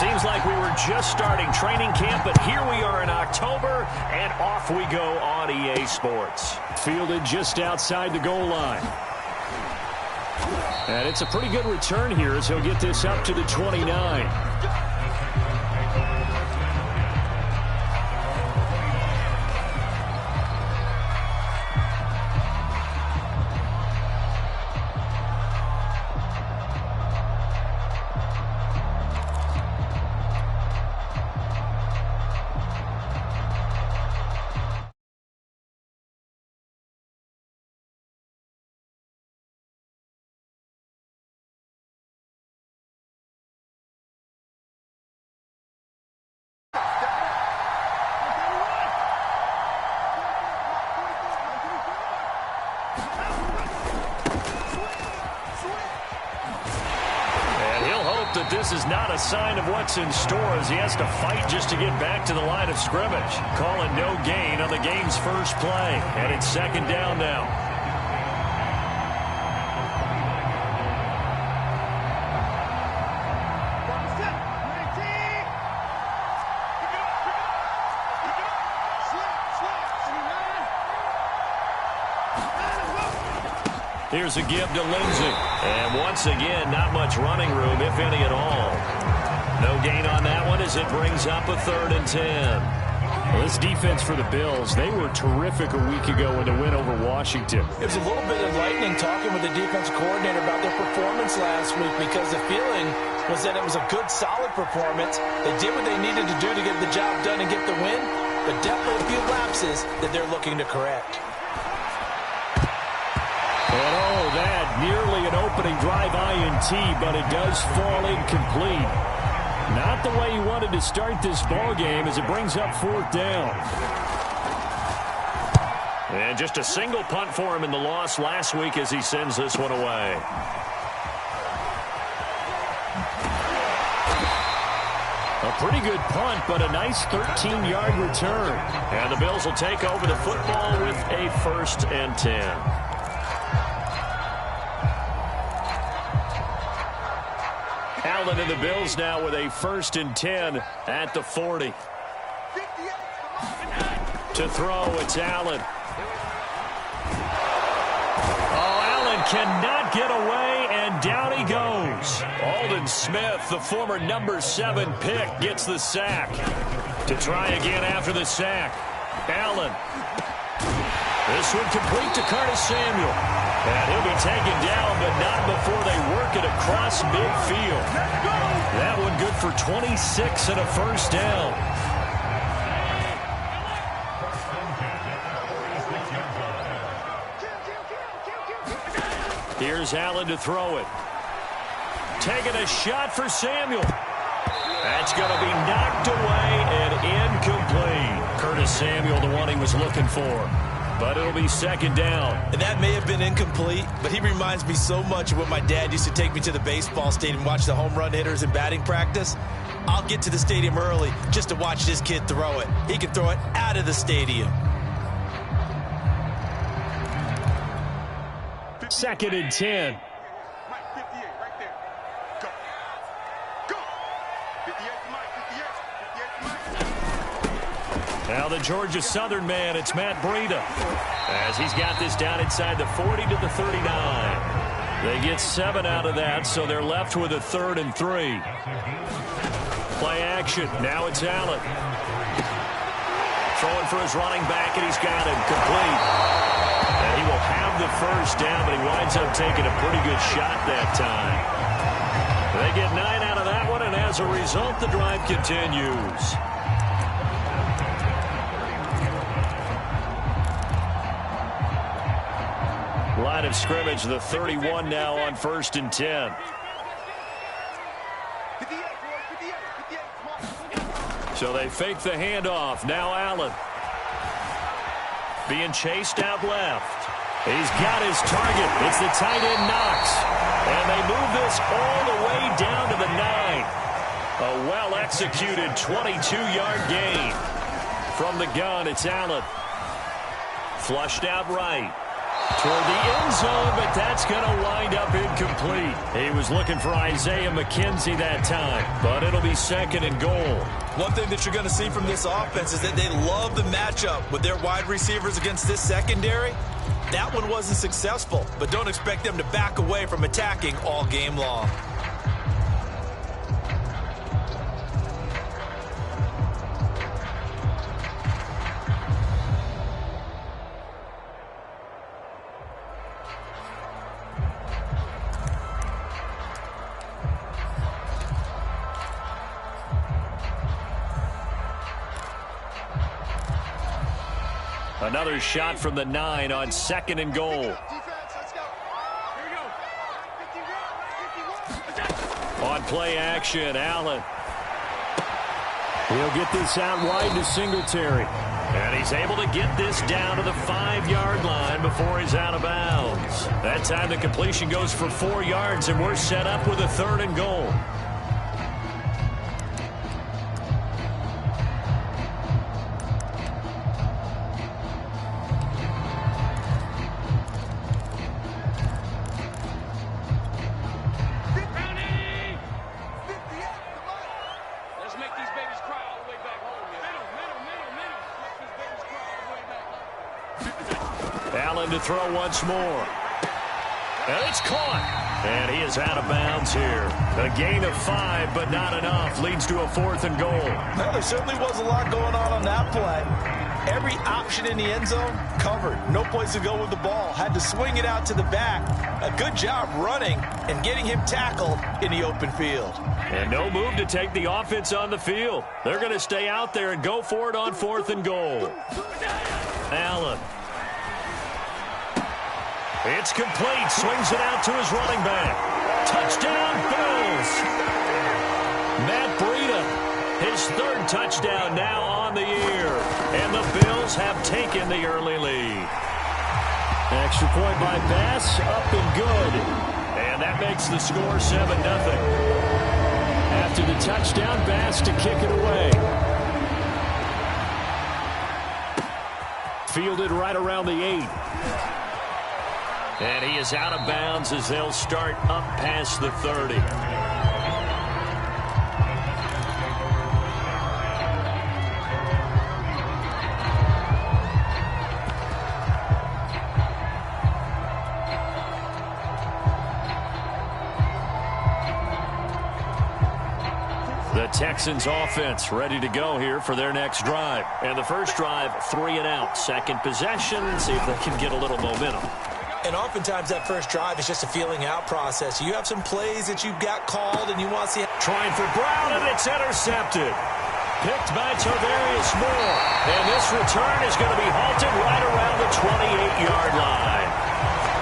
Seems like we were just starting training camp, but here we are in October, and off we go on EA Sports. Fielded just outside the goal line. And it's a pretty good return here as he'll get this up to the 29. That this is not a sign of what's in store as he has to fight just to get back to the line of scrimmage. Calling no gain on the game's first play, and it's second down now. Here's a give to Lindsey. And once again, not much running room, if any at all. No gain on that one as it brings up a 3rd and 10. Well, this defense for the Bills, they were terrific a week ago in the win over Washington. It was a little bit enlightening talking with the defense coordinator about their performance last week because the feeling was that it was a good, solid performance. They did what they needed to do to get the job done and get the win, but definitely a few lapses that they're looking to correct. And oh, that nearly an opening drive INT, but it does fall incomplete. Not the way he wanted to start this ball game as it brings up 4th down. And just a single punt for him in the loss last week as he sends this one away. A pretty good punt, but a nice 13-yard return. And the Bills will take over the football with a 1st and 10. Allen and the Bills now with a 1st and 10 at the 40. To throw, it's Allen. Oh, Allen cannot get away, and down he goes. Aldon Smith, the former number 7 pick, gets the sack. To try again after the sack. Allen. This one complete to Curtis Samuel. And he'll be taken down, but not before they work it across midfield. That one good for 26 and a 1st down. Here's Allen to throw it. Taking a shot for Samuel. That's going to be knocked away and incomplete. Curtis Samuel, the one he was looking for. But it'll be 2nd down. And that may have been incomplete, but he reminds me so much of when my dad used to take me to the baseball stadium and watch the home run hitters in batting practice. I'll get to the stadium early just to watch this kid throw it. He can throw it out of the stadium. 2nd and 10. Now the Georgia Southern man, it's Matt Breida. As he's got this down inside the 40 to the 39. They get 7 out of that, so they're left with a 3rd and 3. Play action. Now it's Allen. Throwing for his running back, and he's got him complete. And he will have the 1st down, but he winds up taking a pretty good shot that time. They get 9 out of that one, and as a result, the drive continues. Line of scrimmage, the 31 now on 1st and 10. So they fake the handoff. Now Allen. Being chased out left. He's got his target. It's the tight end Knox. And they move this all the way down to the 9. A well-executed 22-yard gain. From the gun, it's Allen. Flushed out right. Toward the end zone, but that's going to wind up incomplete. incomplete. He was looking for Isaiah McKenzie that time, but it'll be second and goal. One thing that you're going to see from this offense is that they love the matchup with their wide receivers against this secondary. That one wasn't successful, but don't expect them to back away from attacking all game long. Another shot from the 9 on second and goal. On play action, Allen. He'll get this out wide to Singletary. And he's able to get this down to the 5-yard line before he's out of bounds. That time the completion goes for 4 yards, and we're set up with a third and goal. Allen to throw once more. And it's caught. And he is out of bounds here. A gain of 5, but not enough. Leads to a 4th and goal. Well, there certainly was a lot going on that play. Every option in the end zone covered. No place to go with the ball. Had to swing it out to the back. A good job running and getting him tackled in the open field. And no move to take the offense on the field. They're going to stay out there and go for it on 4th and goal. Allen. It's complete. Swings it out to his running back. Touchdown, Bills. Matt Breida, his 3rd touchdown now on the year. And the Bills have taken the early lead. Extra point by Bass, up and good. And that makes the score 7-0. After the touchdown, Bass to kick it away. Fielded right around the 8. And he is out of bounds as they'll start up past the 30. The Texans offense ready to go here for their next drive. And the first drive, 3 and out. Second possession, see if they can get a little momentum. And oftentimes that first drive is just a feeling out process. You have some plays that you've got called and you want to see. Trying for Brown, and it's intercepted. Picked by Tavarius Moore. And this return is going to be halted right around the 28-yard line.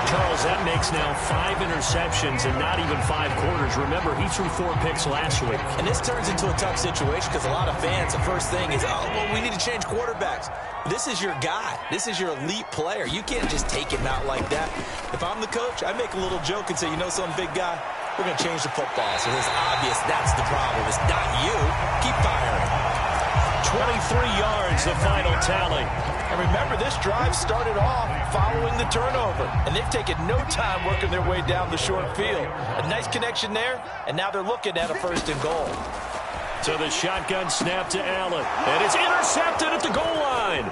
Charles, that makes now 5 interceptions in not even 5 quarters. Remember, he threw 4 picks last week. And this turns into a tough situation because a lot of fans, the first thing is, oh, well, we need to change quarterbacks. This is your guy. This is your elite player. You can't just take him out like that. If I'm the coach, I make a little joke and say, you know some big guy, we're going to change the football. So it's obvious that's the problem. It's not you. Keep firing. 23 yards, the final tally. And remember, this drive started off following the turnover. And they've taken no time working their way down the short field. A nice connection there, and now they're looking at a 1st and goal. So the shotgun snap to Allen. And it's intercepted at the goal line.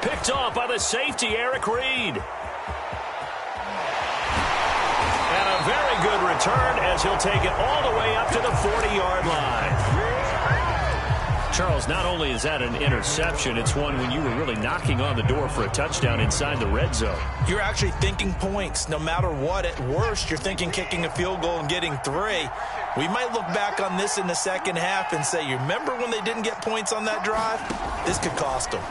Picked off by the safety, Eric Reed. And a very good return as he'll take it all the way up to the 40-yard line. Charles, not only is that an interception, it's one when you were really knocking on the door for a touchdown inside the red zone. You're actually thinking points. No matter what, at worst, you're thinking kicking a field goal and getting 3. We might look back on this in the second half and say, you remember when they didn't get points on that drive? This could cost them.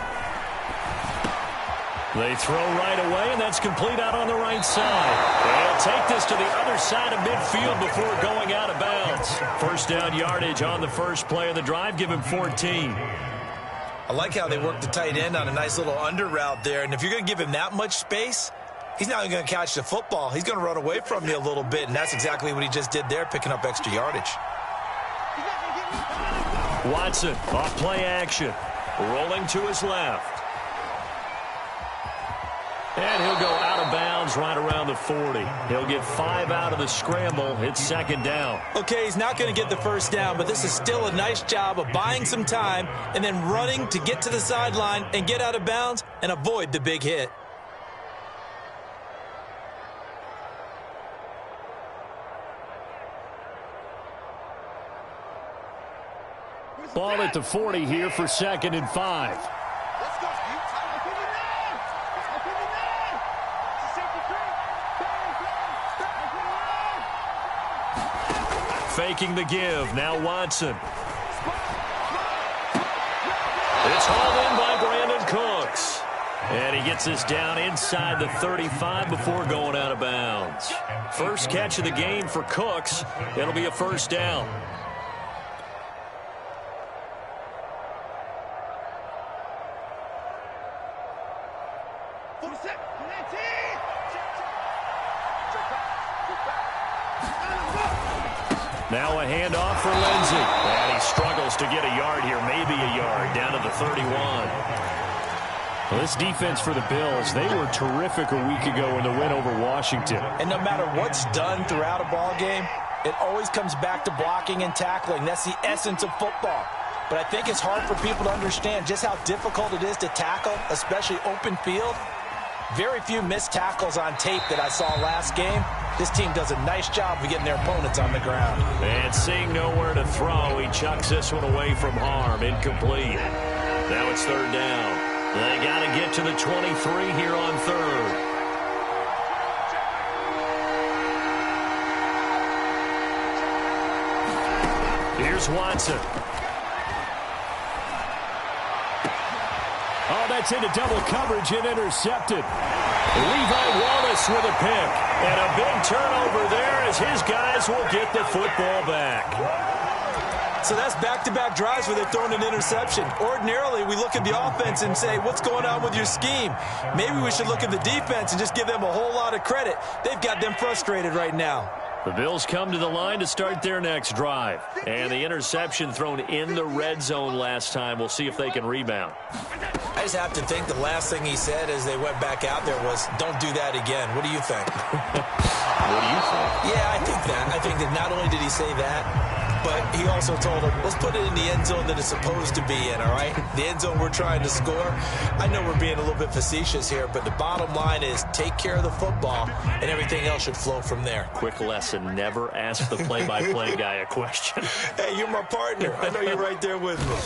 They throw right away, and that's complete out on the right side. They'll take this to the other side of midfield before going out of bounds. First down yardage on the first play of the drive. Give him 14. I like how they work the tight end on a nice little under route there. And if you're going to give him that much space, he's not even going to catch the football. He's going to run away from you a little bit, and that's exactly what he just did there, picking up extra yardage. Watson off play action. Rolling to his left. And he'll go out of bounds bounds right around the 40. He'll get 5 out of the scramble. It's second down. Okay, he's not going to get the first down, but this is still a nice job of buying some time and then running to get to the sideline and get out of bounds and avoid the big hit. Ball at the 40 here for 2nd and 5. Faking the give. Now Watson. It's hauled in by Brandon Cooks. And he gets us down inside the 35 before going out of bounds. First catch of the game for Cooks. It'll be a first down. Now a handoff for Lindsey. And he struggles to get a yard here, maybe a yard, down to the 31. Well, this defense for the Bills, they were terrific a week ago in the win over Washington. And no matter what's done throughout a ball game, it always comes back to blocking and tackling. That's the essence of football. But I think it's hard for people to understand just how difficult it is to tackle, especially open field. Very few missed tackles on tape that I saw last game. This team does a nice job of getting their opponents on the ground. And seeing nowhere to throw, he chucks this one away from harm. Incomplete. Now it's third down. They got to get to the 23 here on third. Here's Watson. Oh, that's into double coverage and intercepted. Levi Wallace with a pick. And a big turnover there as his guys will get the football back. So that's back-to-back drives where they're throwing an interception. Ordinarily, we look at the offense and say, what's going on with your scheme? Maybe we should look at the defense and just give them a whole lot of credit. They've got them frustrated right now. The Bills come to the line to start their next drive. And the interception thrown in the red zone last time. We'll see if they can rebound. I just have to think the last thing he said as they went back out there was, don't do that again. What do you think? What do you think? Yeah, I think that. I think that not only did he say that, but he also told him, let's put it in the end zone that it's supposed to be in, all right? The end zone we're trying to score. I know we're being a little bit facetious here, but the bottom line is take care of the football, and everything else should flow from there. Quick lesson, never ask the play-by-play guy a question. Hey, you're my partner. I know you're right there with me.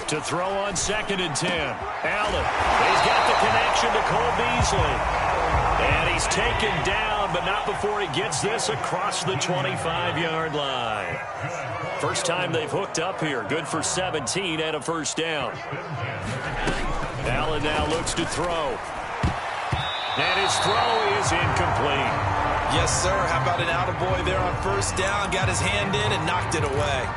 To throw on 2nd and 10. Allen. He's got the connection to Cole Beasley. And he's taken down, but not before he gets this across the 25-yard line. First time they've hooked up here. Good for 17 and a first down. Allen now looks to throw. And his throw is incomplete. Yes, sir. How about an attaboy there on first down? Got his hand in and knocked it away.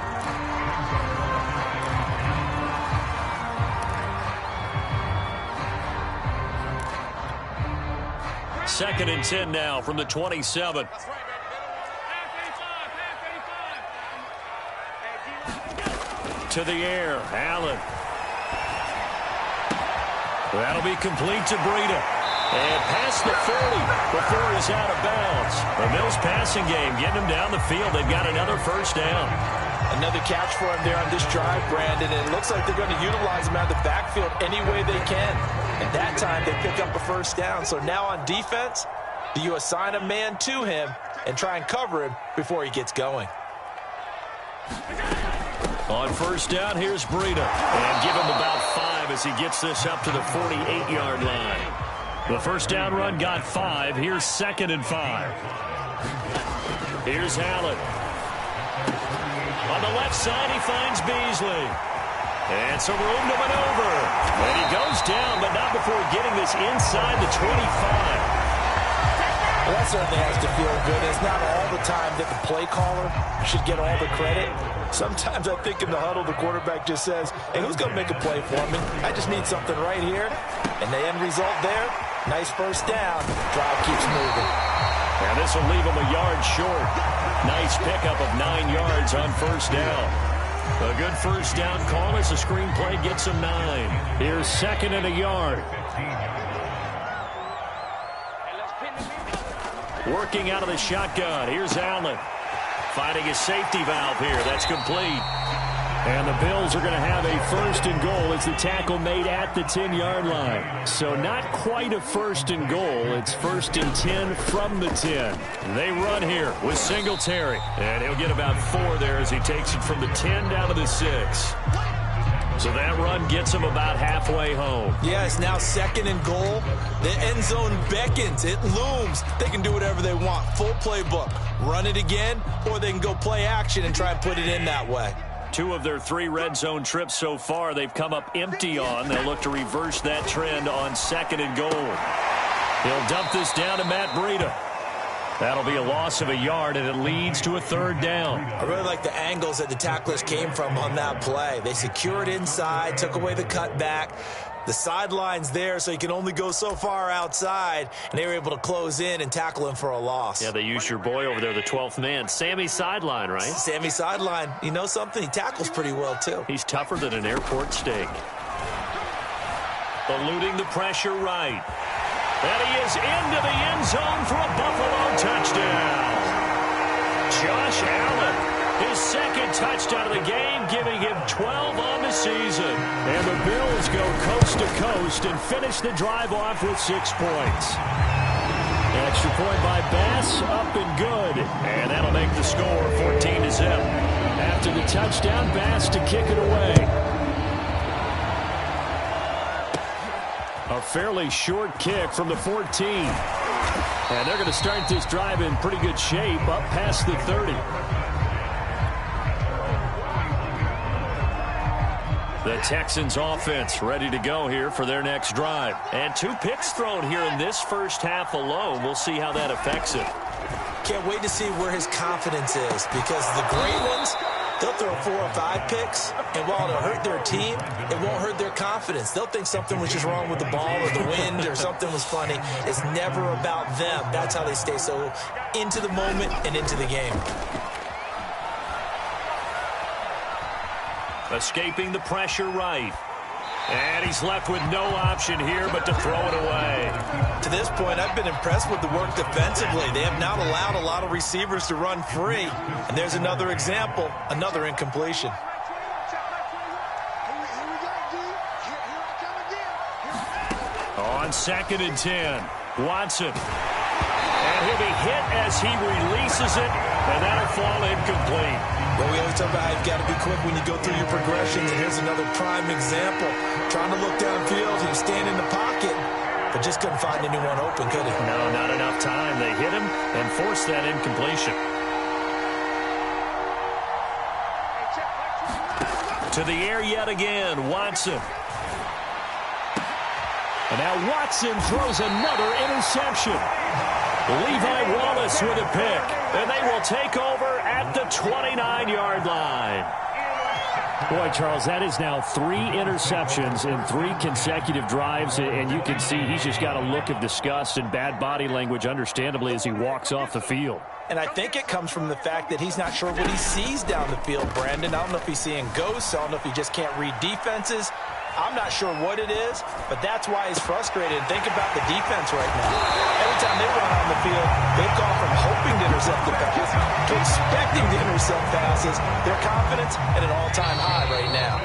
Second and 10 now from the 27. To the air, Allen. That'll be complete to Breida. And past the 40 before he's out of bounds. The Bills passing game getting him down the field. They've got another first down. Another catch for him there on this drive, Brandon, and it looks like they're going to utilize him out of the backfield any way they can. And that time they pick up a first down. So now on defense, do you assign a man to him and try and cover him before he gets going? On first down, here's Breida. And give him about 5 as he gets this up to the 48-yard line. The first down run got 5. Here's 2nd and 5. Here's Allen. On the left side, he finds Beasley. And some room to maneuver. And he goes down, but not before getting this inside the 25. Well, that certainly has to feel good. It's not all the time that the play caller should get all the credit. Sometimes I think in the huddle, the quarterback just says, hey, who's going to make a play for me? I just need something right here. And the end result there, nice first down. Drive keeps moving. And this will leave him a yard short. Nice pickup of 9 yards on first down. A good first down call as the screenplay gets him 9. Here's 2nd and a yard. Working out of the shotgun. Here's Allen. Finding his safety valve here. That's complete. And the Bills are going to have a first and goal as the tackle made at the 10-yard line. So not quite a first and goal. It's first and 10 from the 10. They run here with Singletary. And he'll get about 4 there as he takes it from the 10 down to the 6. So that run gets him about halfway home. Yeah, it's now second and goal. The end zone beckons. It looms. They can do whatever they want. Full playbook. Run it again, or they can go play action and try and put it in that way. 2 of their 3 red zone trips so far they've come up empty on. They'll look to reverse that trend on second and goal. He'll dump this down to Matt Breida. That'll be a loss of a yard, and it leads to a 3rd down. I really like the angles that the tacklers came from on that play. They secured inside, took away the cutback. The sideline's there, so you can only go so far outside, and they were able to close in and tackle him for a loss. Yeah, they used your boy over there, the 12th man. Sammy Sideline, right? Sammy Sideline. You know something? He tackles pretty well, too. He's tougher than an airport steak. Eluding the pressure right. And he is into the end zone for a Buffalo touchdown. Josh Allen, his 2nd touchdown of the game, giving him 12 on the season. And the Bills go coast to coast and finish the drive off with 6 points. Extra point by Bass, up and good. And that'll make the score 14-0. After the touchdown, Bass to kick it away. A fairly short kick from the 14. And they're going to start this drive in pretty good shape, up past the 30. The Texans offense ready to go here for their next drive. And 2 picks thrown here in this first half alone. We'll see how that affects it. Can't wait to see where his confidence is, because the great ones, they'll throw 4 or 5 picks, and while it'll hurt their team, it won't hurt their confidence. They'll think something was just wrong with the ball or the wind or something was funny. It's never about them. That's how they stay so into the moment and into the game. Escaping the pressure right. And he's left with no option here but to throw it away. To this point, I've been impressed with the work defensively. They have not allowed a lot of receivers to run free. And there's another example, another incompletion. On 2nd and 10, Watson. And he'll be hit as he releases it, and that'll fall incomplete. Well, we always talk about how you've got to be quick when you go through your progressions, and here's another prime example. Trying to look downfield, he was standing in the pocket, but just couldn't find anyone open, could he? No, not enough time. They hit him and forced that incompletion. To the air yet again, Watson. And now Watson throws another interception. Levi Wallace with a pick, and they will take over at the 29-yard line. Boy, Charles, that is now 3 interceptions in 3 consecutive drives, and you can see he's just got a look of disgust and bad body language, understandably, as he walks off the field. And I think it comes from the fact that he's not sure what he sees down the field, Brandon. I don't know if he's seeing ghosts. I don't know if he just can't read defenses. I'm not sure what it is, but that's why he's frustrated. Think about the defense right now. Every time they run on the field, they've gone from hoping to intercept the pass to expecting to intercept passes. Their confidence at an all-time high right now.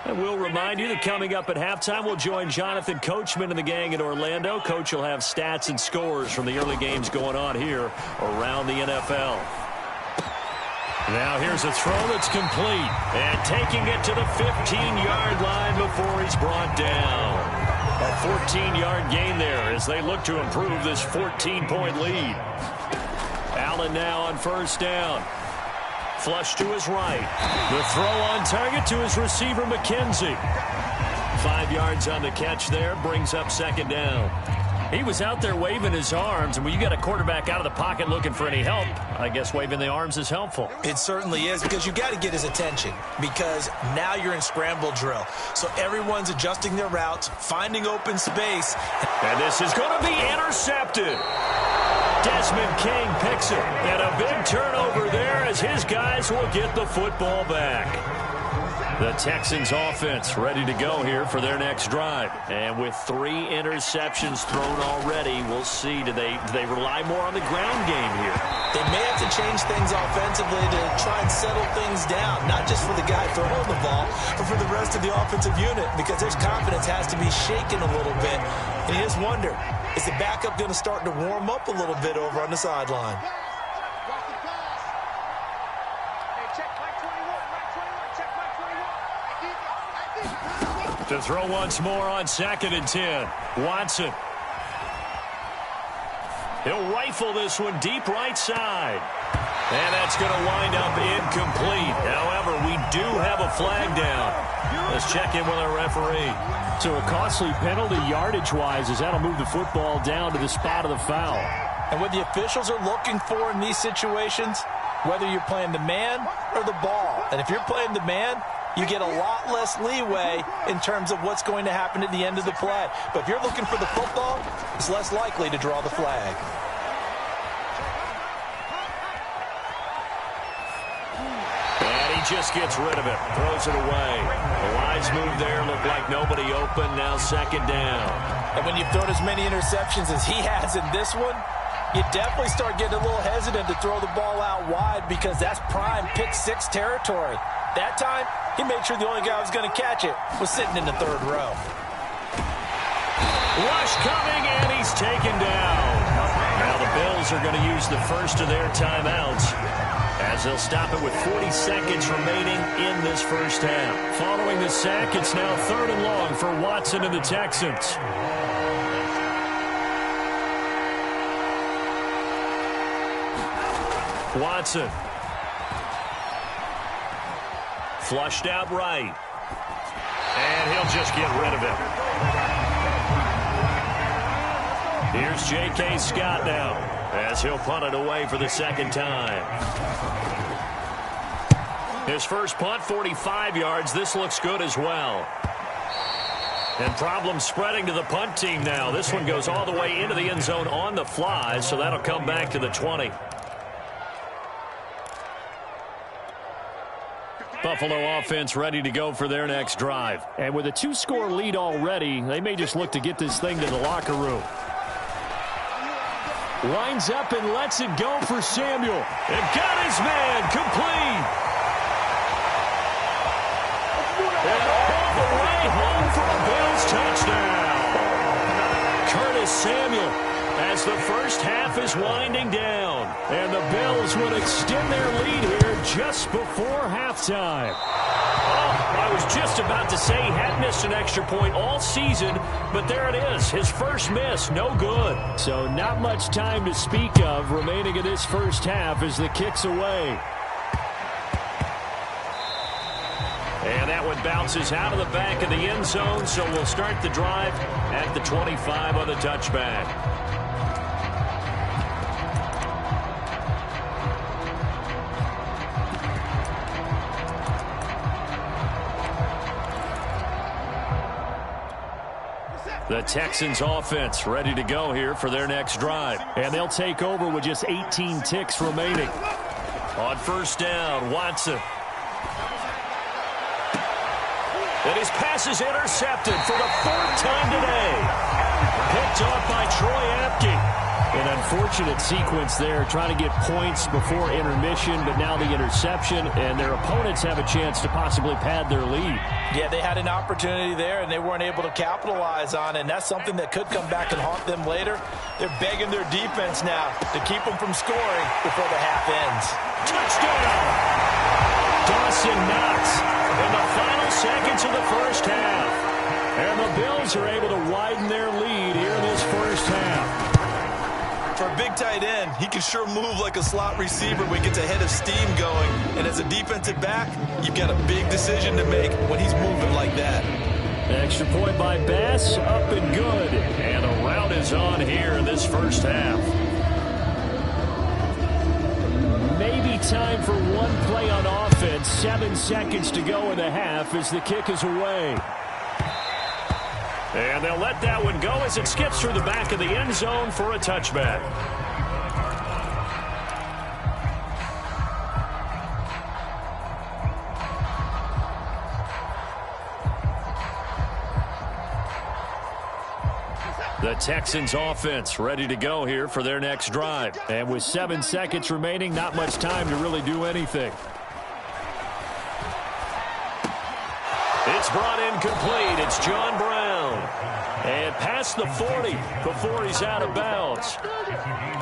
And we'll remind you that coming up at halftime, we'll join Jonathan Coachman and the gang in Orlando. Coach will have stats and scores from the early games going on here around the NFL. Now here's a throw that's complete. And taking it to the 15-yard line before he's brought down. A 14-yard gain there as they look to improve this 14-point lead. Allen now on first down. Flush to his right. The throw on target to his receiver, McKenzie. 5 yards on the catch there, brings up second down. He was out there waving his arms, and when you got a quarterback out of the pocket looking for any help, I guess waving the arms is helpful. It certainly is, because you got to get his attention, because now you're in scramble drill. So everyone's adjusting their routes, finding open space. And this is going to be intercepted. Desmond King picks it, and a big turnover there as his guys will get the football back. The Texans offense ready to go here for their next drive. And with 3 interceptions thrown already, we'll see. Do they rely more on the ground game here? They may have to change things offensively to try and settle things down, not just for the guy throwing the ball, but for the rest of the offensive unit, because their confidence has to be shaken a little bit. And you just wonder, is the backup going to start to warm up a little bit over on the sideline? To throw once more on 2nd and 10. Watson. He'll rifle this one deep right side. And that's going to wind up incomplete. However, we do have a flag down. Let's check in with our referee. So a costly penalty yardage-wise as that'll move the football down to the spot of the foul. And what the officials are looking for in these situations, whether you're playing the man or the ball. And if you're playing the man, you get a lot less leeway in terms of what's going to happen at the end of the play. But if you're looking for the football, it's less likely to draw the flag. And he just gets rid of it, throws it away. A wise move there, looked like nobody open, now 2nd down. And when you've thrown as many interceptions as he has in this one, you definitely start getting a little hesitant to throw the ball out wide because that's prime pick 6 territory. That time, he made sure the only guy who was going to catch it was sitting in the 3rd row. Rush coming, and he's taken down. Now the Bills are going to use the first of their timeouts as they'll stop it with 40 seconds remaining in this first half. Following the sack, it's now 3rd and long for Watson and the Texans. Watson. Flushed out right. And he'll just get rid of it. Here's J.K. Scott now as he'll punt it away for the 2nd time. His first punt, 45 yards. This looks good as well. And problems spreading to the punt team now. This one goes all the way into the end zone on the fly, so that'll come back to the 20. Buffalo offense ready to go for their next drive. And with a 2-score lead already, they may just look to get this thing to the locker room. Winds up and lets it go for Samuel. And got his man complete. And all the way home for a Bills touchdown. Curtis Samuel as the first half is winding down. And the Bills would extend their lead here just before halftime. Oh, I was just about to say he had missed an extra point all season, but there it is. His first miss, no good. So not much time to speak of remaining in this first half as the kick's away. And that one bounces out of the back of the end zone, so we'll start the drive at the 25 on the touchback. The Texans offense ready to go here for their next drive. And they'll take over with just 18 ticks remaining. On 1st down, Watson. And his pass is intercepted for the 4th time today. Picked off by Troy Apke. An unfortunate sequence there, trying to get points before intermission, but now the interception, and their opponents have a chance to possibly pad their lead. Yeah, they had an opportunity there, and they weren't able to capitalize on it, and that's something that could come back and haunt them later. They're begging their defense now to keep them from scoring before the half ends. Touchdown! Dawson Knox in the final seconds of the first half. And the Bills are able to widen their lead here in this first half. For a big tight end, he can sure move like a slot receiver when he gets a head of steam going. And as a defensive back, you've got a big decision to make when he's moving like that. Extra point by Bass, up and good. And a rout is on here in this first half. Maybe time for one play on offense. 7 seconds to go in the half as the kick is away. And they'll let that one go as it skips through the back of the end zone for a touchback. The Texans offense ready to go here for their next drive. And with 7 seconds remaining, not much time to really do anything. It's brought in complete. It's John Brown. And past the 40 before he's out of bounds.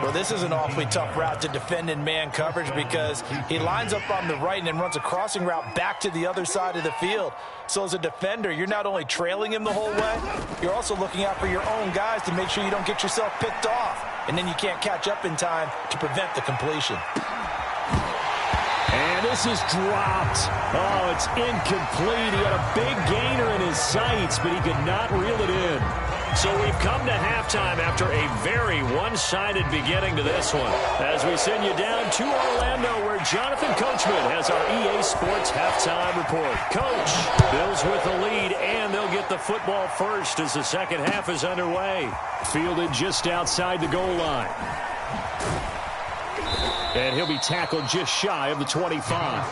Well, this is an awfully tough route to defend in man coverage because he lines up on the right and then runs a crossing route back to the other side of the field. So as a defender, you're not only trailing him the whole way, you're also looking out for your own guys to make sure you don't get yourself picked off. And then you can't catch up in time to prevent the completion. And this is dropped. Oh, it's incomplete. He had a big gainer in his sights, but he could not reel it in. So we've come to halftime after a very one-sided beginning to this one. As we send you down to Orlando, where Jonathan Coachman has our EA Sports halftime report. Coach, Bills with the lead, and they'll get the football first as the second half is underway. Fielded just outside the goal line. And he'll be tackled just shy of the 25.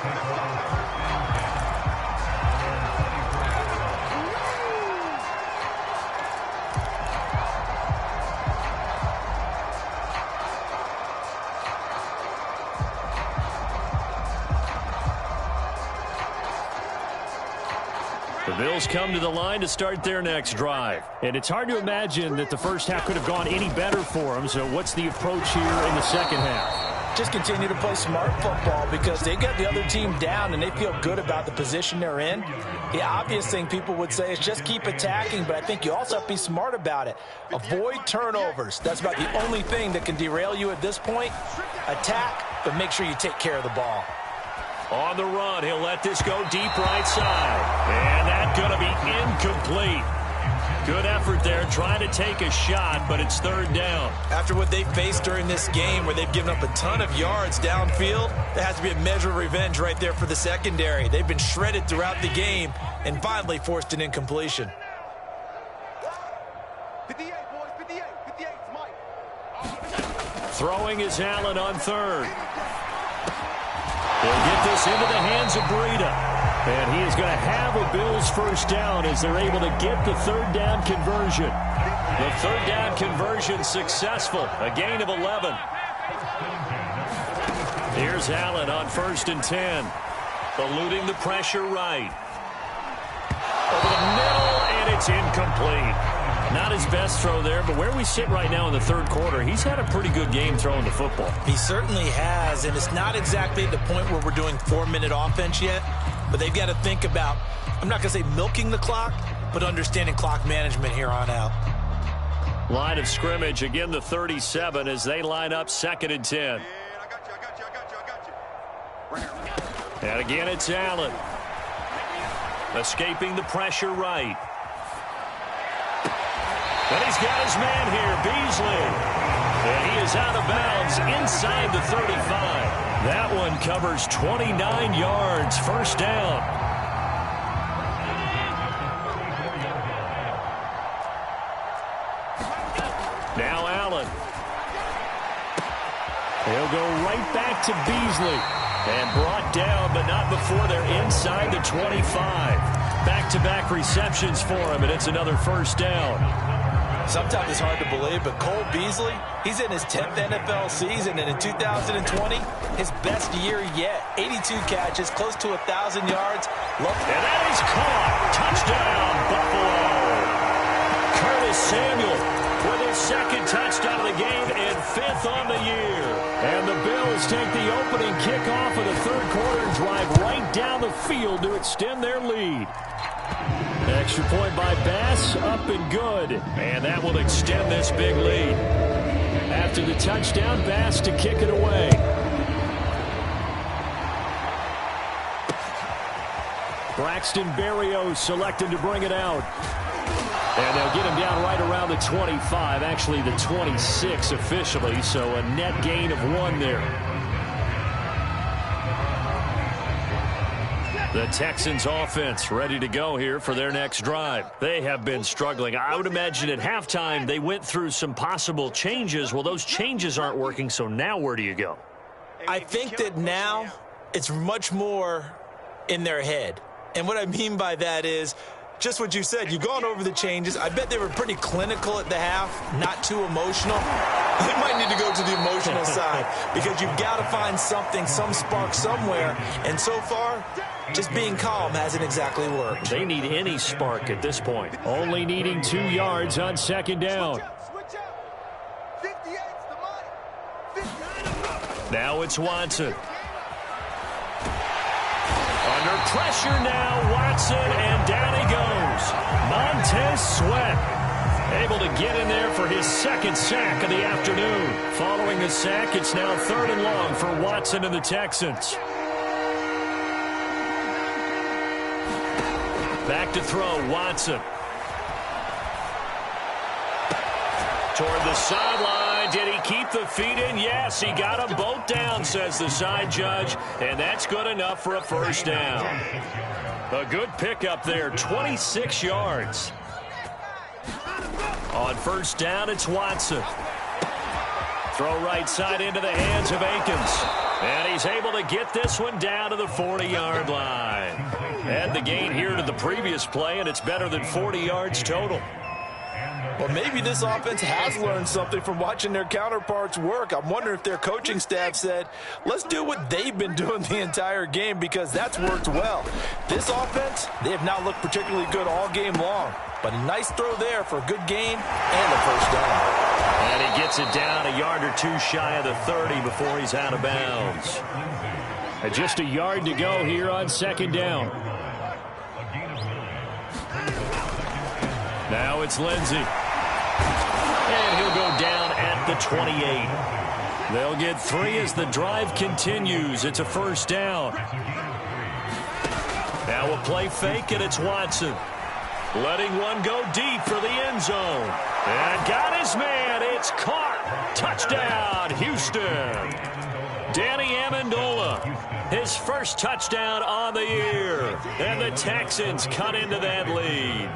The Bills come to the line to start their next drive. And it's hard to imagine that the first half could have gone any better for them. So what's the approach here in the second half? Just continue to play smart football because they got the other team down and they feel good about the position they're in. The obvious thing people would say is just keep attacking, but I think you also have to be smart about it. Avoid turnovers. That's about the only thing that can derail you at this point. Attack, but make sure you take care of the ball. On the run, he'll let this go deep right side. And that's going to be incomplete. Good effort there, trying to take a shot, but it's third down. After what they faced during this game where they've given up a ton of yards downfield, there has to be a measure of revenge right there for the secondary. They've been shredded throughout the game and finally forced an incompletion. 58, boys, 58, 58, Mike. Throwing is Allen on third. They'll get this into the hands of Breida. And he is going to have a Bills first down as they're able to get the third down conversion. The third down conversion successful. A gain of 11. Here's Allen on 1st and 10. Eluding the pressure right. Over the middle, and it's incomplete. Not his best throw there, but where we sit right now in the third quarter, he's had a pretty good game throwing the football. He certainly has, and it's not exactly at the point where we're doing 4-minute offense yet, but they've got to think about, I'm not going to say milking the clock, but understanding clock management here on out. Line of scrimmage, again the 37 as they line up 2nd and 10. And again it's Allen. Escaping the pressure right. And he's got his man here, Beasley. And he is out of bounds inside the 35. That one covers 29 yards, first down. Now Allen. He'll go right back to Beasley. And brought down, but not before they're inside the 25. Back-to-back receptions for him, and it's another first down. Sometimes it's hard to believe, but Cole Beasley, he's in his 10th NFL season, and in 2020, his best year yet. 82 catches, close to 1,000 yards. And that is caught. Touchdown, Buffalo. Curtis Samuel with his 2nd touchdown of the game and 5th on the year. And the Bills take the opening kickoff of the third quarter and drive right down the field to extend their lead. Extra point by Bass, up and good. And that will extend this big lead. After the touchdown, Bass to kick it away. Braxton Berrios selected to bring it out. And they'll get him down right around the 25, actually the 26 officially, so a net gain of 1 there. The Texans offense ready to go here for their next drive. They have been struggling. I would imagine at halftime they went through some possible changes. Well, those changes aren't working, so now where do you go? I think that now it's much more in their head. And what I mean by that is just what you said. You've gone over the changes. I bet they were pretty clinical at the half, not too emotional. They might need to go to the emotional side because you've got to find something, some spark somewhere. And so far, just being calm hasn't exactly worked. They need any spark at this point. Only needing 2 yards on second down. Switch out. 58's the money. 58. Now it's Watson. Under pressure now, Watson, and down he goes. Montez Sweat able to get in there for his second sack of the afternoon. Following the sack, it's now 3rd and long for Watson and the Texans. Back to throw, Watson. Toward the sideline. Did he keep the feet in? Yes, he got them both down, says the side judge. And that's good enough for a first down. A good pickup there, 26 yards. On first down, it's Watson. Throw right side into the hands of Akins. And he's able to get this one down to the 40-yard line. Add the gain here to the previous play, and it's better than 40 yards total. Well, maybe this offense has learned something from watching their counterparts work. I'm wondering if their coaching staff said, let's do what they've been doing the entire game because that's worked well. This offense, they have not looked particularly good all game long. But a nice throw there for a good gain and a first down. And he gets it down a yard or two shy of the 30 before he's out of bounds. And just a yard to go here on second down. Now it's Lindsey. And he'll go down at the 28. They'll get 3 as the drive continues. It's a first down. Now a play fake, and it's Watson. Letting one go deep for the end zone. And got his man. It's caught. Touchdown, Houston. Danny Amendola, his first touchdown on the year. And the Texans cut into that lead.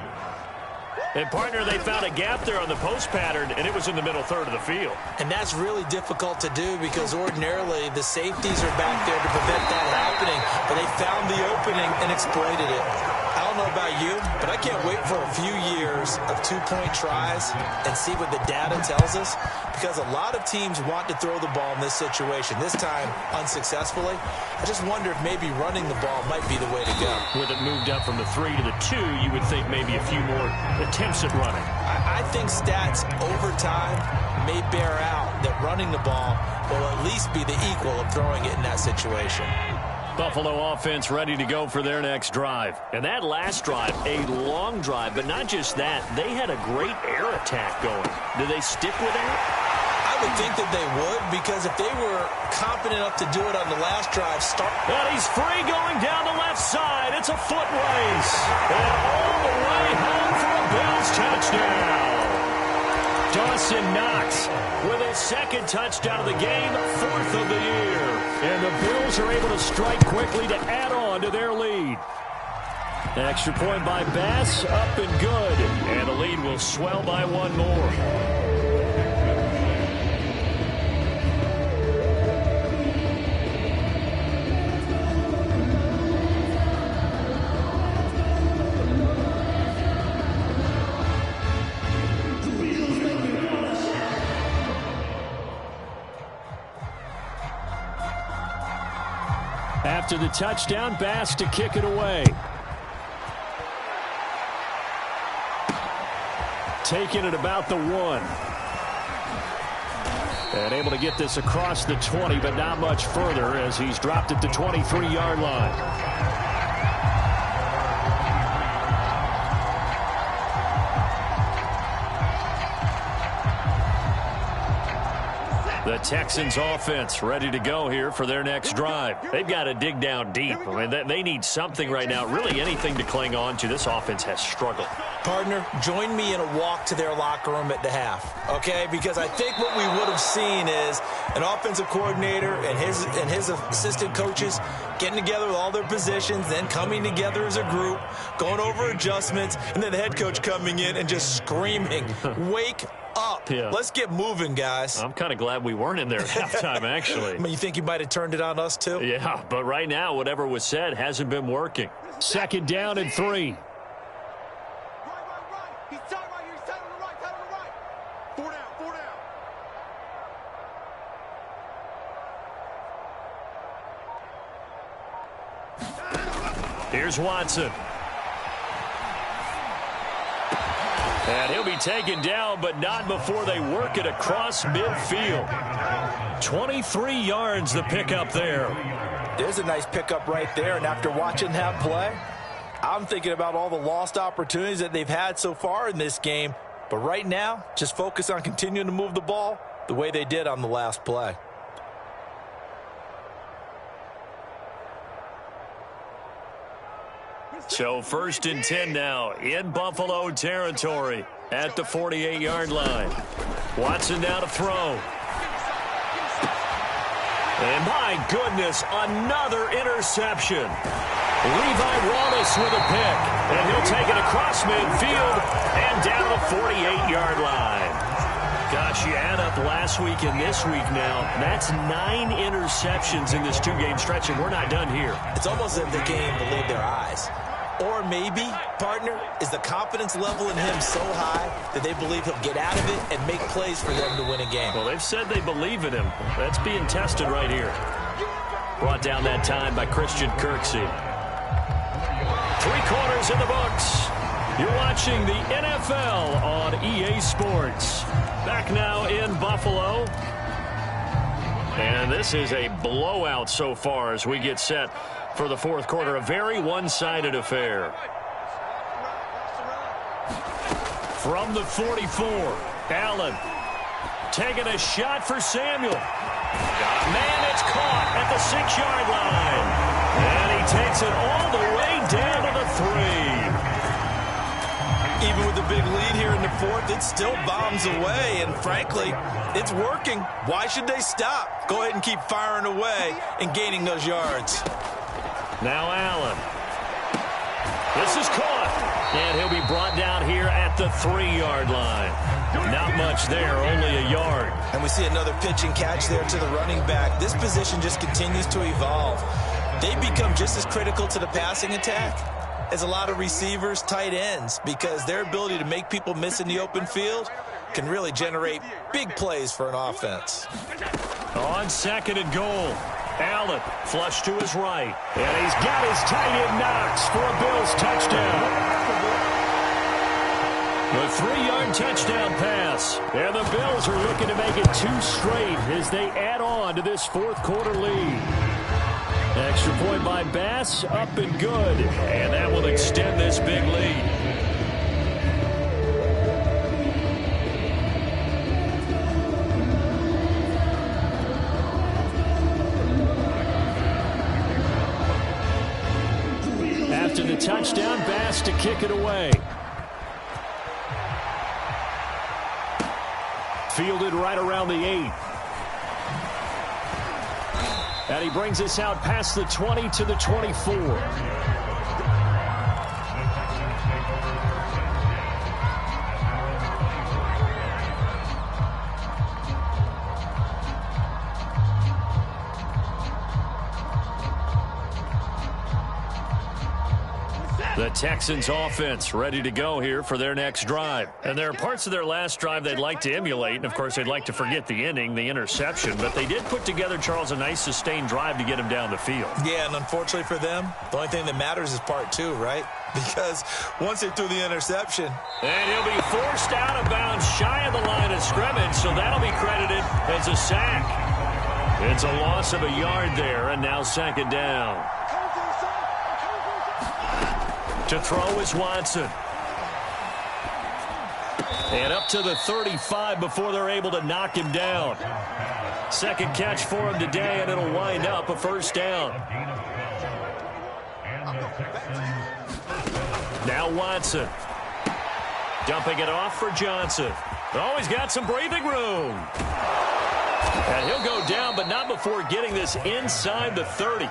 And, partner, they found a gap there on the post pattern, and it was in the middle third of the field. And that's really difficult to do because ordinarily the safeties are back there to prevent that happening. But they found the opening and exploited it. I don't know about you, but I can't wait for a few years of 2-point tries and see what the data tells us because a lot of teams want to throw the ball in this situation, this time unsuccessfully. I just wonder if maybe running the ball might be the way to go. With it moved up from the 3 to the 2, you would think maybe a few more attempts at running. I think stats over time may bear out that running the ball will at least be the equal of throwing it in that situation. Buffalo offense ready to go for their next drive. And that last drive, a long drive, but not just that. They had a great air attack going. Do they stick with that? I would think that they would because if they were confident enough to do it on the last drive, and he's free going down the left side. It's a foot race. And all the way home for a Bills touchdown. Dawson Knox with his second touchdown of the game, 4th of the year. And the Bills are able to strike quickly to add on to their lead. An extra point by Bass, up and good. And the lead will swell by 1 more. After the touchdown, Bass to kick it away. Taking it about the 1. And able to get this across the 20, but not much further as he's dropped at the 23-yard line. The Texans offense ready to go here for their next drive. They've got to dig down deep. I mean, they need something right now, really anything to cling on to. This offense has struggled. Partner, join me in a walk to their locker room at the half, okay? Because I think what we would have seen is an offensive coordinator and his assistant coaches getting together with all their positions, then coming together as a group, going over adjustments, and then the head coach coming in and just screaming, wake up. Yeah. Let's get moving, guys. I'm kind of glad we weren't in there at halftime, actually. I mean, you think he might have turned it on us, too? Yeah, but right now, whatever was said hasn't been working. Second down and 3. 4 down, 4 down. Here's Watson. And he'll be taken down, but not before they work it across midfield. 23 yards the pickup there. There's a nice pickup right there, and after watching that play, I'm thinking about all the lost opportunities that they've had so far in this game. But right now, just focus on continuing to move the ball the way they did on the last play. So 1st and 10 now in Buffalo territory at the 48-yard line. Watson now to throw. And my goodness, another interception. Levi Wallace with a pick. And he'll take it across midfield and down the 48-yard line. Gosh, you add up last week and this week now. That's 9 interceptions in this 2-game stretch, and we're not done here. It's almost as if they can't even believe their eyes. Or maybe, partner, is the confidence level in him so high that they believe he'll get out of it and make plays for them to win a game. Well, they've said they believe in him. That's being tested right here. Brought down that time by Christian Kirksey. 3 quarters in the books. You're watching the NFL on EA Sports. Back now in Buffalo. And this is a blowout so far as we get set for the 4th quarter. A very one-sided affair. From the 44, Allen taking a shot for Samuel. Man, it's caught at the 6-yard line. And he takes it all the way down to the 3. Even with the big lead here in the 4th, it still bombs away. And frankly, it's working. Why should they stop? Go ahead and keep firing away and gaining those yards. Now Allen. This is caught. And he'll be brought down here at the 3-yard line. Not much there, only a yard. And we see another pitch and catch there to the running back. This position just continues to evolve. They become just as critical to the passing attack as a lot of receivers, tight ends, because their ability to make people miss in the open field can really generate big plays for an offense. On 2nd and goal. Allen flush to his right. And he's got his tight end Knox for a Bills touchdown. The 3-yard touchdown pass. And the Bills are looking to make it 2 straight as they add on to this 4th quarter lead. Extra point by Bass, up and good. And that will extend this big lead. After the touchdown, Bass to kick it away. Fielded right around the 8. And he brings us out past the 20 to the 24. The Texans offense ready to go here for their next drive. And there are parts of their last drive they'd like to emulate. And, of course, they'd like to forget the inning, the interception. But they did put together, Charles, a nice sustained drive to get him down the field. Yeah, and unfortunately for them, the only thing that matters is part 2, right? Because once they threw the interception. And he'll be forced out of bounds shy of the line of scrimmage. So that'll be credited as a sack. It's a loss of a yard there, and now 2nd down. To throw is Watson. And up to the 35 before they're able to knock him down. 2nd catch for him today, and it'll wind up a 1st down. Now Watson. Dumping it off for Johnson. Oh, he's got some breathing room. And he'll go down, but not before getting this inside the 30.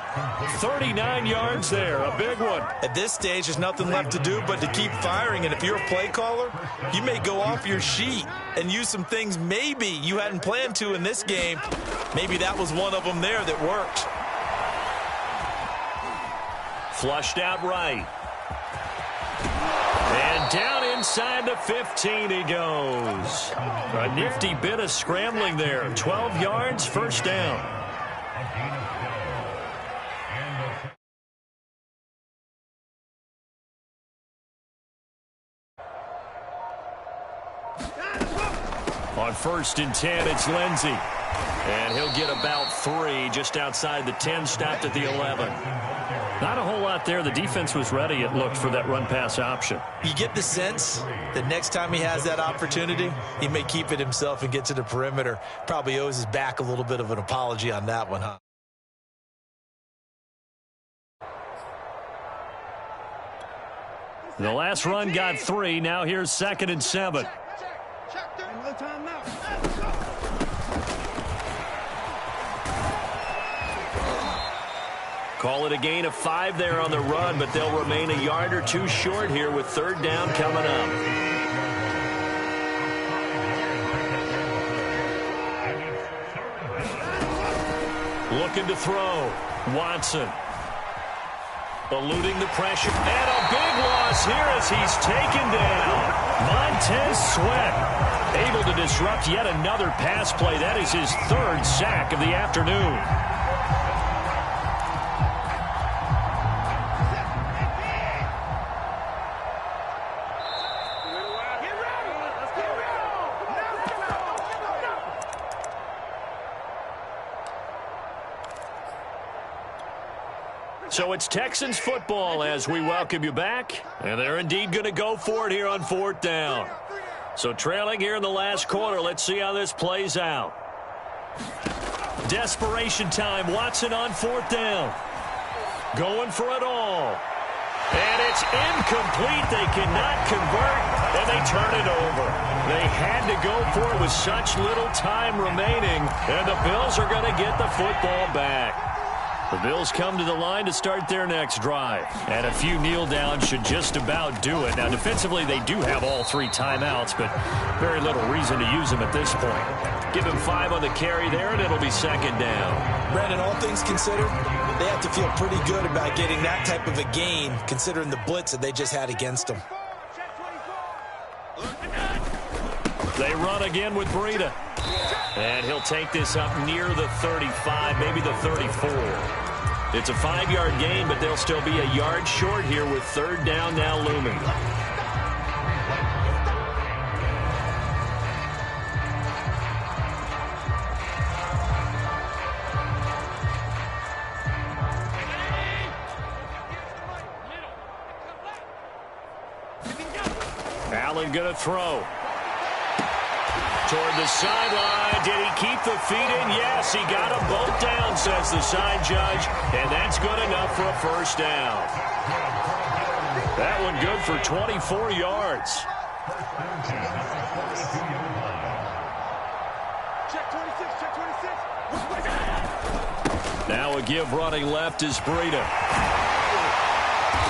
39 yards there, a big one. At this stage, there's nothing left to do but to keep firing. And if you're a play caller, you may go off your sheet and use some things maybe you hadn't planned to in this game. Maybe that was one of them there that worked. Flushed out right. And down inside the 15 he goes. A nifty bit of scrambling there. 12 yards, first down. On 1st and 10, it's Lindsey. And he'll get about 3 just outside the 10, stopped at the 11. Not a whole lot there. The defense was ready, it looked, for that run-pass option. You get the sense that next time he has that opportunity, he may keep it himself and get to the perimeter. Probably owes his back a little bit of an apology on that one, huh? The last run got 3. Now here's 2nd and 7. No time now. Call it a gain of 5 there on the run, but they'll remain a yard or 2 short here with 3rd down coming up. Looking to throw. Watson. Eluding the pressure. And a big loss here as he's taken down. Montez Sweat able to disrupt yet another pass play. That is his 3rd sack of the afternoon. So it's Texans football as we welcome you back. And they're indeed going to go for it here on 4th down. So trailing here in the last quarter. Let's see how this plays out. Desperation time. Watson on 4th down. Going for it all. And it's incomplete. They cannot convert, and they turn it over. They had to go for it with such little time remaining, and the Bills are going to get the football back. The Bills come to the line to start their next drive. And a few kneel downs should just about do it. Now, defensively, they do have all 3 timeouts, but very little reason to use them at this point. Give him 5 on the carry there, and it'll be 2nd down. Brandon, all things considered, they have to feel pretty good about getting that type of a gain, considering the blitz that they just had against them. They run again with Breida. And he'll take this up near the 35, maybe the 34. It's a 5-yard gain, but they'll still be a yard short here with 3rd down now looming. Allen gonna throw. Toward the sideline. Did he keep the feet in? Yes, he got them both down, says the side judge. And that's good enough for a 1st down. That one good for 24 yards. Check 26, check 26. Now a give running left is Breida.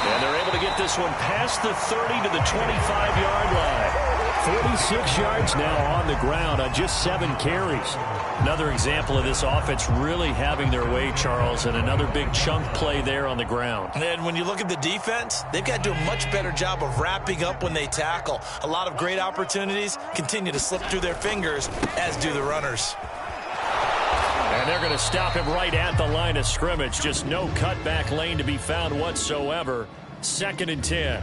And they're able to get this one past the 30 to the 25-yard line. 46 yards now on the ground on just 7 carries. Another example of this offense really having their way, Charles, and another big chunk play there on the ground. And when you look at the defense, they've got to do a much better job of wrapping up when they tackle. A lot of great opportunities continue to slip through their fingers, as do the runners. And they're going to stop him right at the line of scrimmage. Just no cutback lane to be found whatsoever. 2nd and 10.